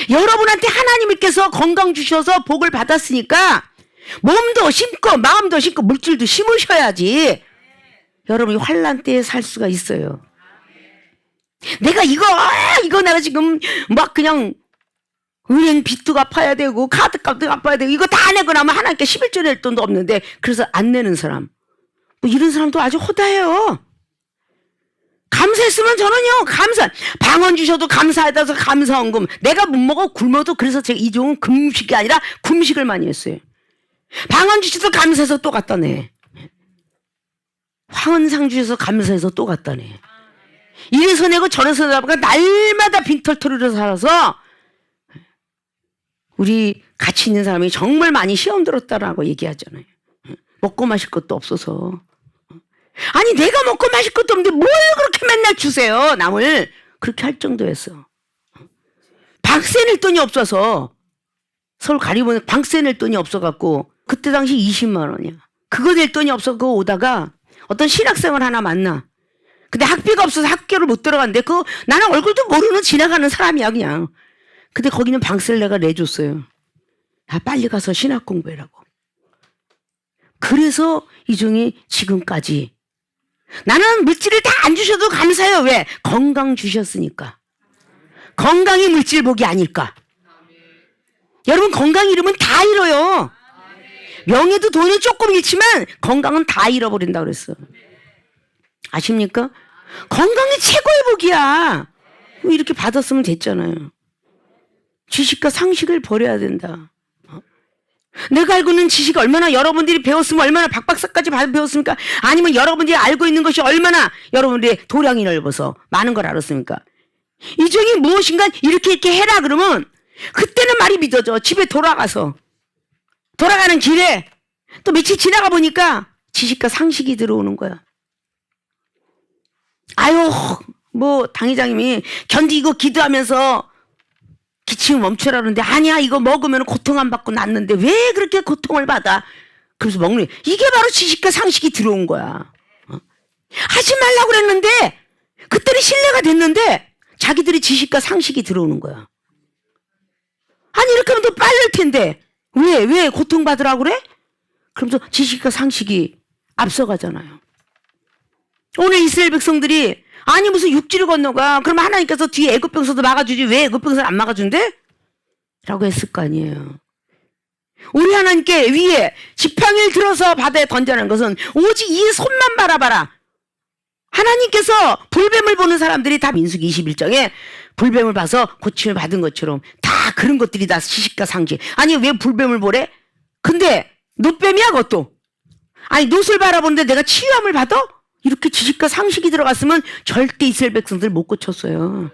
여러분한테 하나님께서 건강 주셔서 복을 받았으니까 몸도 심고 마음도 심고 물질도 심으셔야지. 여러분이 환난 때에 살 수가 있어요. 내가 이거 내가 지금 막 그냥 은행 빚도 갚아야 되고 카드값도 갚아야 되고 이거 다 내고 나면 하나님께 11조 낼 돈도 없는데 그래서 안 내는 사람 뭐 이런 사람도 아주 호다해요. 감사했으면 저는요 방언 주셔도 감사하다서 감사헌금 내가 못 먹어 굶어도 그래서 제가 이종은 금식이 아니라 굶식을 많이 했어요. 방언 주셔서 감사해서 또 갖다 내. 황은상 주셔서 감사해서 또 갖다 내. 이래서 내고 저래서 내고 날마다 빈털터리로 살아서 우리 같이 있는 사람이 정말 많이 시험 들었다라고 얘기하잖아요. 먹고 마실 것도 없어서. 아니 내가 먹고 마실 것도 없는데 뭘 그렇게 맨날 주세요 남을. 그렇게 할 정도였어. 방세 낼 돈이 없어서 서울 가리보는 방세 낼 돈이 없어갖고 그때 당시 20만 원이야. 그거 낼 돈이 없어 그거 오다가 어떤 신학생을 하나 만나. 근데 학비가 없어서 학교를 못 들어갔는데 나는 얼굴도 모르는 지나가는 사람이야 그냥. 근데 거기는 방세를 내가 내줬어요. 야 빨리 가서 신학 공부해라고. 그래서 이종이 지금까지 나는 물질을 다 안 주셔도 감사해요. 왜? 건강 주셨으니까. 건강이 물질복이 아닐까. 여러분 건강 잃으면 다 잃어요. 명예도 돈은 조금 잃지만 건강은 다 잃어버린다 그랬어. 아십니까? 건강이 최고의 복이야. 이렇게 받았으면 됐잖아요. 지식과 상식을 버려야 된다. 내가 알고 있는 지식이 얼마나 여러분들이 배웠으면 얼마나 박박사까지 배웠습니까? 아니면 여러분들이 알고 있는 것이 얼마나 여러분들의 도량이 넓어서 많은 걸 알았습니까? 이종이 무엇인가 이렇게 해라 그러면 그때는 말이 믿어져. 집에 돌아가서 돌아가는 길에 또 며칠 지나가 보니까 지식과 상식이 들어오는 거야. 아유 뭐 당회장님이 견디고 기도하면서 기침을 멈추라 그러는데 아니야 이거 먹으면 고통 안 받고 낫는데 왜 그렇게 고통을 받아? 그래서 먹는 이게 바로 지식과 상식이 들어온 거야. 하지 말라고 그랬는데 그때는 신뢰가 됐는데 자기들이 지식과 상식이 들어오는 거야. 아니 이렇게 하면 더 빠를 텐데 왜 고통받으라고 그래? 그러면서 지식과 상식이 앞서가잖아요. 오늘 이스라엘 백성들이 아니 무슨 육지를 건너가 그러면 하나님께서 뒤에 애굽 병사도 막아주지 왜 애굽 병사를 안 막아준대? 라고 했을 거 아니에요. 우리 하나님께 위에 지팡이를 들어서 바다에 던져낸 것은 오직 이 손만 바라봐라. 하나님께서 불뱀을 보는 사람들이 다 민수기 21장에 불뱀을 봐서 고침을 받은 것처럼 다 그런 것들이 다 지식과 상식. 아니 왜 불뱀을 보래? 근데 노뱀이야 그것도. 아니 노을 바라보는데 내가 치유함을 받아? 이렇게 지식과 상식이 들어갔으면 절대 이스라엘 백성들 못 고쳤어요.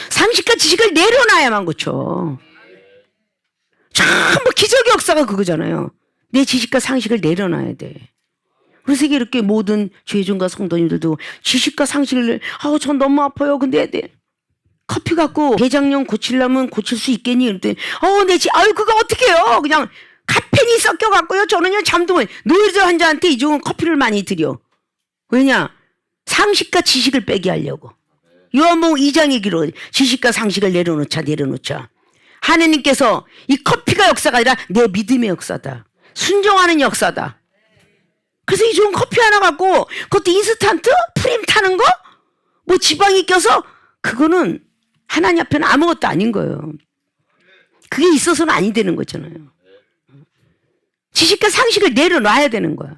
상식과 지식을 내려놔야만 고쳐. 전부 기적의 역사가 그거잖아요. 내 지식과 상식을 내려놔야 돼. 그래서 이렇게 모든 죄종과 성도님들도 지식과 상식을 전 너무 아파요. 근데 커피 갖고 대장염 고치려면 고칠 수 있겠니? 이랬더니 그거 어떻게 해요? 그냥 카페인이 섞여갖고요. 저는요 잠도 못 노이즈 환자한테 이종은 커피를 많이 드려. 왜냐? 상식과 지식을 빼게 하려고. 요한복음 2장의 기로 지식과 상식을 내려놓자. 하느님께서 이 커피가 역사가 아니라 내 믿음의 역사다. 순종하는 역사다. 그래서 이 좋은 커피 하나 갖고 그것도 인스턴트? 프림 타는 거? 뭐 지방이 껴서 그거는 하나님 앞에는 아무것도 아닌 거예요. 그게 있어서는 아니 되는 거잖아요. 지식과 상식을 내려놔야 되는 거야.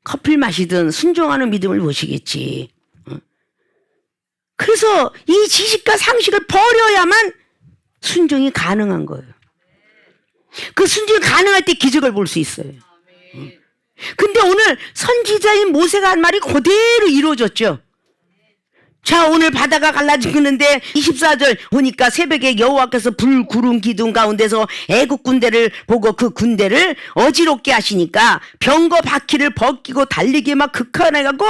커피를 마시든 순종하는 믿음을 보시겠지. 그래서 이 지식과 상식을 버려야만 순종이 가능한 거예요. 그 순종이 가능할 때 기적을 볼 수 있어요. 근데 오늘 선지자인 모세가 한 말이 그대로 이루어졌죠. 자 오늘 바다가 갈라지는데 24절 보니까 새벽에 여호와께서 불 구름 기둥 가운데서 애국 군대를 보고 그 군대를 어지럽게 하시니까 병거 바퀴를 벗기고 달리게 막 극한해갖고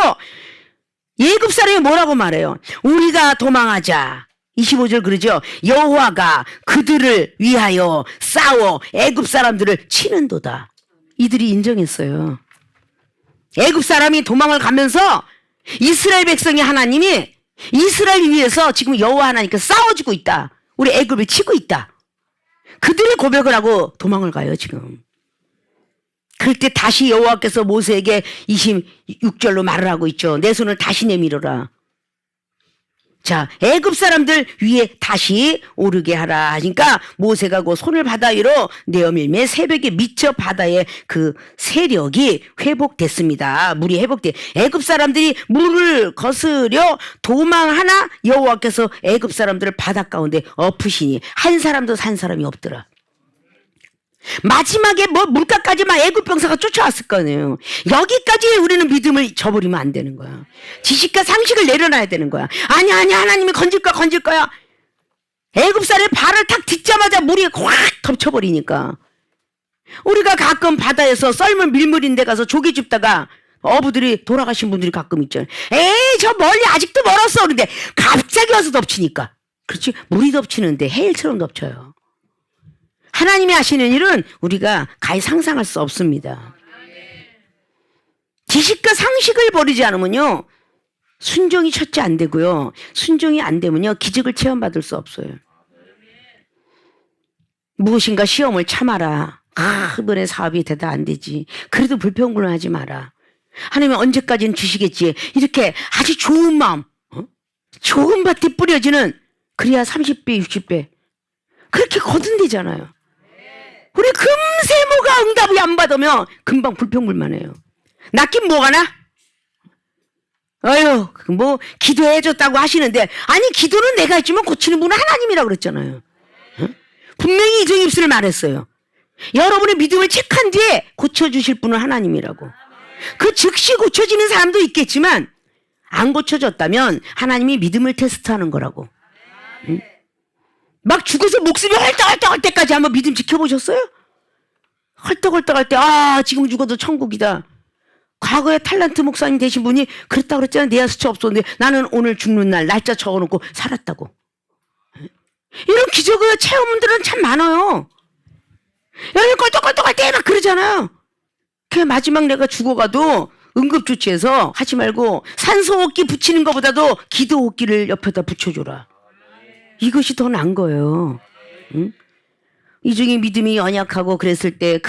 애굽 사람이 뭐라고 말해요? 우리가 도망하자. 25절 그러죠. 여호와가 그들을 위하여 싸워 애굽 사람들을 치는도다. 이들이 인정했어요. 애굽 사람이 도망을 가면서 이스라엘 백성의 하나님이 이스라엘 위해서 지금 여호와 하나님께서 싸워주고 있다. 우리 애굽을 치고 있다. 그들이 고백을 하고 도망을 가요 지금. 그럴 때 다시 여호와께서 모세에게 26절로 말을 하고 있죠. 내 손을 다시 내밀어라. 자, 애굽 사람들 위에 다시 오르게 하라 하니까 모세가 그 손을 바다 위로 내어밀매 새벽에 미쳐 바다의 그 세력이 회복됐습니다. 물이 회복돼. 애굽 사람들이 물을 거스려 도망하나 여호와께서 애굽 사람들을 바다 가운데 엎으시니 한 사람도 산 사람이 없더라. 마지막에 뭐 물가까지 막 애굽 병사가 쫓아왔을 거네요. 여기까지 우리는 믿음을 저버리면 안 되는 거야. 지식과 상식을 내려놔야 되는 거야. 아니 하나님이 건질 거야. 애굽 사람의 발을 탁 딛자마자 물이 확 덮쳐버리니까. 우리가 가끔 바다에서 썰물 밀물인 데 가서 조개 줍다가 어부들이 돌아가신 분들이 가끔 있잖아요. 에이 저 멀리 아직도 멀었어. 그런데 갑자기 와서 덮치니까. 그렇지, 물이 덮치는데 해일처럼 덮쳐요. 하나님이 하시는 일은 우리가 가히 상상할 수 없습니다. 지식과 상식을 버리지 않으면요, 순종이 첫째 안 되고요, 순종이 안 되면요 기적을 체험받을 수 없어요. 무엇인가 시험을 참아라. 이번에 사업이 되다 안 되지. 그래도 불평불만하지 마라. 하나님은 언제까지는 주시겠지. 이렇게 아주 좋은 마음, 좋은 밭이 뿌려지는, 그래야 30배 60배 그렇게 거둔대잖아요. 우리 금세 뭐가 응답이 안 받으면 금방 불평불만해요. 낫긴 뭐가 나? 어휴, 뭐 기도해줬다고 하시는데, 아니 기도는 내가 했지만 고치는 분은 하나님이라고 그랬잖아요. 분명히 이정 입술을 말했어요. 여러분의 믿음을 체크한 뒤에 고쳐주실 분은 하나님이라고. 그 즉시 고쳐지는 사람도 있겠지만 안 고쳐졌다면 하나님이 믿음을 테스트하는 거라고. 막 죽어서 목숨이 헐떡헐떡할 때까지 한번 믿음 지켜보셨어요? 헐떡헐떡할 때 지금 죽어도 천국이다. 과거에 탤런트 목사님 되신 분이 그랬다고 그랬잖아요. 내야 수치 없었는데 나는 오늘 죽는 날 날짜 적어놓고 살았다고. 이런 기적의 체험들은 참 많아요. 여러분 껄떡껄떡할 때 막 그러잖아요. 그 마지막 내가 죽어가도 응급조치해서 하지 말고 산소호흡기 붙이는 것보다도 기도호흡기를 옆에다 붙여줘라. 이것이 더 나은 거예요. 응? 이종이 믿음이 연약하고 그랬을 때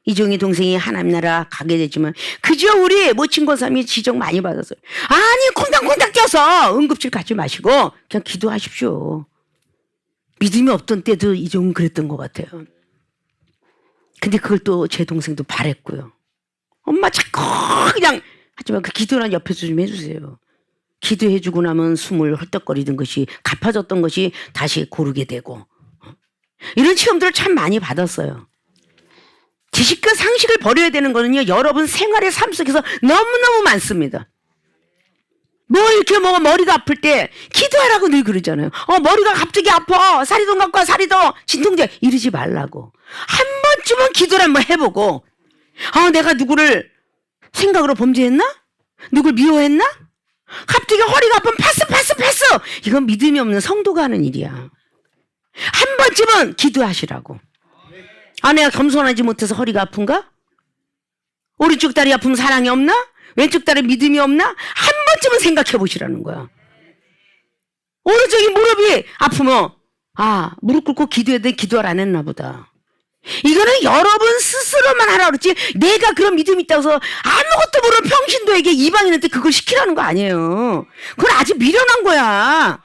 이종이 동생이 하나님 나라 가게 되지만 그저 우리 모친 권사님이 지적 많이 받았어요. 아니 콩닥콩닥 뛰어서 응급실 가지 마시고 그냥 기도하십시오. 믿음이 없던 때도 이종은 그랬던 것 같아요. 근데 그걸 또 제 동생도 바랬고요. 엄마 자꾸 그냥 하지만 그 기도란 옆에서 좀 해주세요. 기도해주고 나면 숨을 헐떡거리던 것이 갚아졌던 것이 다시 고르게 되고, 이런 체험들을 참 많이 받았어요. 지식과 상식을 버려야 되는 거는요, 여러분 생활의 삶 속에서 너무너무 많습니다. 뭐 이렇게 뭐 머리가 아플 때 기도하라고 늘 그러잖아요. 머리가 갑자기 아파. 사리돈 갖고 와, 사리돈. 진통제. 이러지 말라고. 한 번쯤은 기도를 한번 해보고, 내가 누구를 생각으로 범죄했나? 누굴 미워했나? 갑자기 허리가 아프면 패스. 이건 믿음이 없는 성도가 하는 일이야. 한 번쯤은 기도하시라고. 내가 겸손하지 못해서 허리가 아픈가? 오른쪽 다리 아프면 사랑이 없나? 왼쪽 다리 믿음이 없나? 한 번쯤은 생각해 보시라는 거야. 오른쪽이 무릎이 아프면 무릎 꿇고 기도해야 돼. 기도를 안 했나 보다. 이거는 여러분 스스로만 하라고 그랬지, 내가 그런 믿음이 있다고 해서 아무것도 모르는 평신도에게 이방인한테 그걸 시키라는 거 아니에요. 그건 아직 미련한 거야.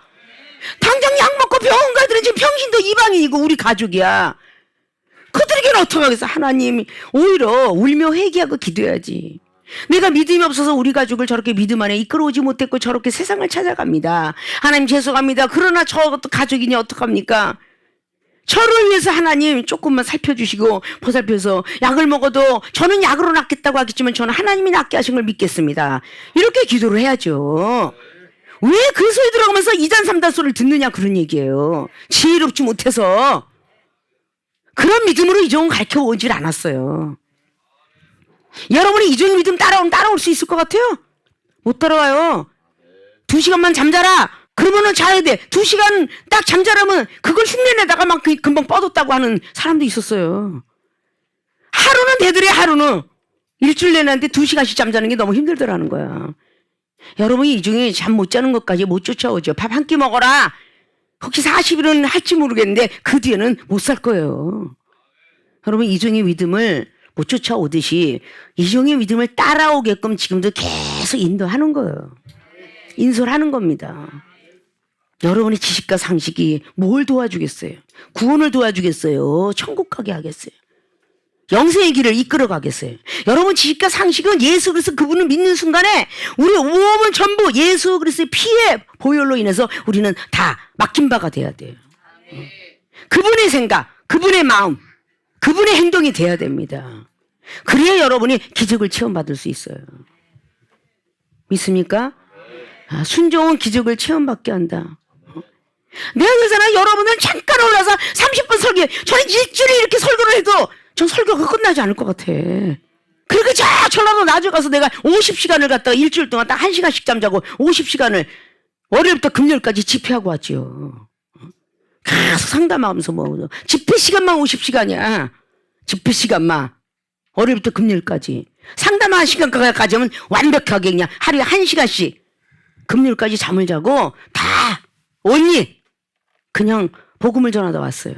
당장 약 먹고 병원 가들은 지금 평신도 이방인이고 우리 가족이야. 그들에게는 어떻게 하겠어. 하나님 오히려 울며 회개하고 기도해야지. 내가 믿음이 없어서 우리 가족을 저렇게 믿음 안에 이끌어오지 못했고 저렇게 세상을 찾아갑니다. 하나님 죄송합니다. 그러나 저것도 가족이니 어떡합니까? 저를 위해서 하나님 조금만 살펴주시고 보살펴서 약을 먹어도 저는 약으로 낫겠다고 하겠지만 저는 하나님이 낫게 하신 걸 믿겠습니다. 이렇게 기도를 해야죠. 왜 그 소리 들어가면서 2단 3단 소리를 듣느냐, 그런 얘기예요. 지혜롭지 못해서. 그런 믿음으로 이종은 가르쳐 오질 않았어요. 여러분이 이종의 믿음 따라올 수 있을 것 같아요? 못 따라와요. 2시간만 잠자라. 그러면은 자야 돼. 2시간 딱 잠자라면 그걸 흉내내다가 막 금방 뻗었다고 하는 사람도 있었어요. 하루는 되더래, 하루는. 일주일 내내 2시간씩 잠자는 게 너무 힘들더라는 거야. 여러분이 이종이 잠 못 자는 것까지 못 쫓아오죠. 밥 한 끼 먹어라. 혹시 40일은 할지 모르겠는데 그 뒤에는 못 살 거예요. 여러분 이종의 믿음을 못 쫓아오듯이 이종의 믿음을 따라오게끔 지금도 계속 인도하는 거예요. 인솔하는 겁니다. 여러분의 지식과 상식이 뭘 도와주겠어요? 구원을 도와주겠어요? 천국 가게 하겠어요? 영생의 길을 이끌어 가겠어요? 여러분 지식과 상식은 예수 그리스도 그분을 믿는 순간에 우리 몸은 전부 예수 그리스도의 피의 보혈로 인해서 우리는 다 맡긴 바가 돼야 돼요. 그분의 생각, 그분의 마음, 그분의 행동이 돼야 됩니다. 그래야 여러분이 기적을 체험받을 수 있어요. 믿습니까? 순종은 기적을 체험받게 한다. 내가 그러잖아. 여러분은 잠깐 올라서 30분 설교, 저는 일주일에 이렇게 설교를 해도 전 설교가 끝나지 않을 것 같아. 그렇게 저 전라도 나주 가서 내가 50시간을 갔다가 일주일 동안 딱 1시간씩 잠자고 50시간을 월요일부터 금요일까지 집회하고 왔죠. 계속 상담하면서 뭐 집회 시간만 50시간이야. 집회 시간만 월요일부터 금요일까지 상담 1시간까지 하면 완벽하게 그냥 하루에 1시간씩 금요일까지 잠을 자고 다 온리 그냥 복음을 전하다 왔어요.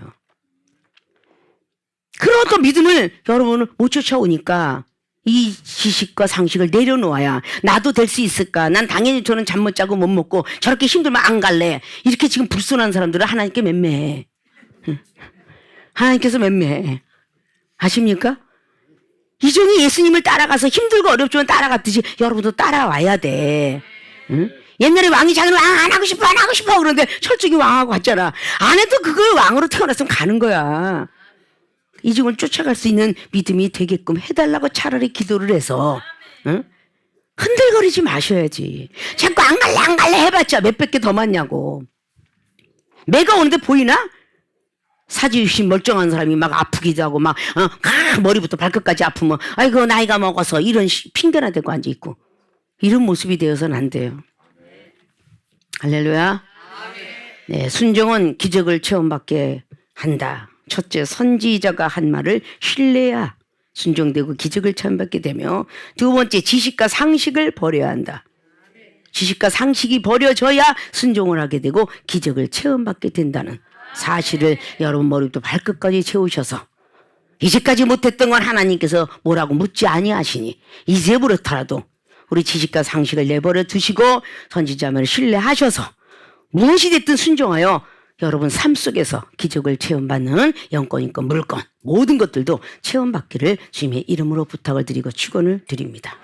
그런 어떤 믿음을 여러분은 못 쫓아오니까 이 지식과 상식을 내려놓아야 나도 될 수 있을까? 난 당연히 저는 잠 못 자고 못 먹고 저렇게 힘들면 안 갈래. 이렇게 지금 불순한 사람들은 하나님께 맴매해. 하나님께서 맴매해. 아십니까? 이종이 예수님을 따라가서 힘들고 어렵지만 따라갔듯이 여러분도 따라와야 돼. 응? 옛날에 왕이 자기는 왕 안 하고 싶어 안 하고 싶어 그런데 철저히 왕하고 갔잖아. 안 해도 그걸 왕으로 태어났으면 가는 거야. 이종을 쫓아갈 수 있는 믿음이 되게끔 해달라고 차라리 기도를 해서 응? 흔들거리지 마셔야지. 자꾸 안 갈래 해봤자 몇백 개 더 맞냐고. 매가 오는데 보이나? 사지유신 멀쩡한 사람이 막 아프기도 하고 막 머리부터 발끝까지 아프면 아이고 나이가 먹어서 이런 핑계나 대고 앉아있고 이런 모습이 되어서는 안 돼요. 할렐루야. 네, 순종은 기적을 체험받게 한다. 첫째, 선지자가 한 말을 신뢰해야 순종되고 기적을 체험받게 되며, 두 번째, 지식과 상식을 버려야 한다. 지식과 상식이 버려져야 순종을 하게 되고 기적을 체험받게 된다는 사실을 여러분 머리부터 발끝까지 채우셔서 이제까지 못했던 건 하나님께서 뭐라고 묻지 아니하시니 이제부터라도 우리 지식과 상식을 내버려 두시고 선지자를 신뢰하셔서 무엇이 됐든 순종하여 여러분 삶 속에서 기적을 체험받는 영권, 인권, 물권 모든 것들도 체험받기를 주님의 이름으로 부탁을 드리고 축원을 드립니다.